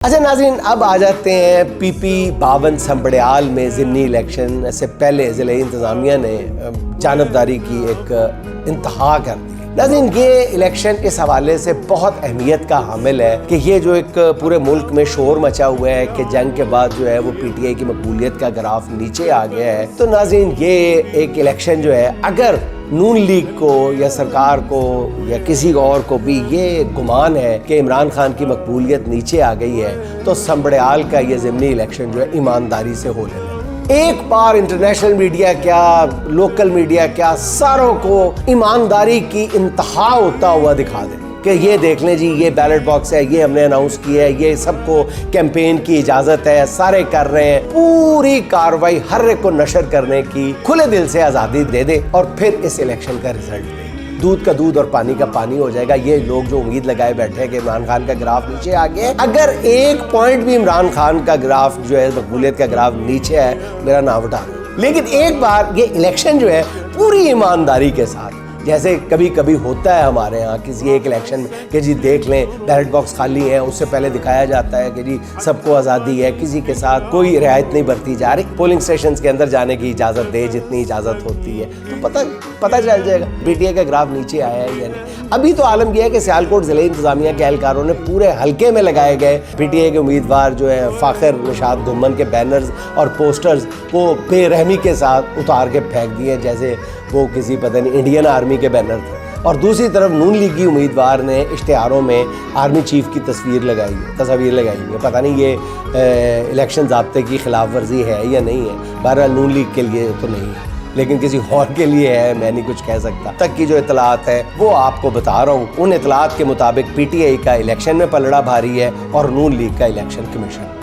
अच्छा नाज़रीन, अब आ जाते हैं PP 52 संबड़ियाल में ज़िमनी इलेक्शन से पहले ज़िले इंतज़ामिया ने जानबदारी की एक इंतहा कर दी। नाज़रीन, ये इलेक्शन इस हवाले से बहुत अहमियत का हामिल है कि ये जो एक पूरे मुल्क में शोर मचा हुआ है कि जंग के बाद जो है वो PTI की मकबूलियत का ग्राफ नीचे आ गया है। तो नाज़रीन, ये एक इलेक्शन जो है, अगर नून लीग को या सरकार को या किसी और को भी ये गुमान है कि इमरान खान की मकबूलियत नीचे आ गई है, तो संबड़ियाल का ये ज़िमनी इलेक्शन जो है ईमानदारी से हो लेना। एक बार इंटरनेशनल मीडिया क्या, लोकल मीडिया क्या, सारों को ईमानदारी की इंतहा होता हुआ दिखा दे कि ये देख लें जी, ये बैलेट बॉक्स है, ये हमने अनाउंस किया है, ये सबको कैंपेन की इजाज़त है, सारे कर रहे हैं। पूरी कार्रवाई हर एक को नशर करने की खुले दिल से आज़ादी दे दे और फिर इस इलेक्शन का रिजल्ट दे। दूध का दूध और पानी का पानी हो जाएगा। ये लोग जो उम्मीद लगाए बैठे हैं कि इमरान खान का ग्राफ नीचे आ गया, अगर एक पॉइंट भी इमरान खान का ग्राफ जो है, मकबूलियत का ग्राफ नीचे है, मेरा नाम उठा दो। लेकिन एक बार ये इलेक्शन जो है पूरी ईमानदारी के साथ, जैसे कभी कभी होता है हमारे यहाँ किसी एक इलेक्शन में कि जी देख लें बैलेट बॉक्स खाली है, उससे पहले दिखाया जाता है कि जी सबको आज़ादी है, किसी के साथ कोई रियायत नहीं बरती जा रही, पोलिंग स्टेशन के अंदर जाने की इजाज़त दे जितनी इजाज़त होती है, तो पता चल जाएगा PTI का ग्राफ नीचे आया है या नहीं। अभी तो आलम यह है कि सियालकोट ज़िले इंतज़ामिया के एहलकारों ने पूरे हल्के में लगाए गए PTI के उम्मीदवार जो है फ़ाखिर निशात घुम्मन के बैनर्स और पोस्टर्स को बेरहमी के साथ उतार के फेंक दिए जैसे वो किसी पता नहीं इंडियन आर्मी के बैनर थे। और दूसरी तरफ नून लीगी उम्मीदवार ने इश्तिहारों में आर्मी चीफ की तस्वीर लगाई है। पता नहीं ये इलेक्शन ज़ाब्ते की खिलाफ वर्जी है या नहीं है। बहरहाल नून लीग के लिए तो नहीं है, लेकिन किसी और के लिए है, मैं नहीं कुछ कह सकता। तक की जो इतलात है वो आपको बता रहा हूँ। उन इतलात के मुताबिक PTI का इलेक्शन में पलड़ा भारी है और नून लीग का इलेक्शन कमीशन।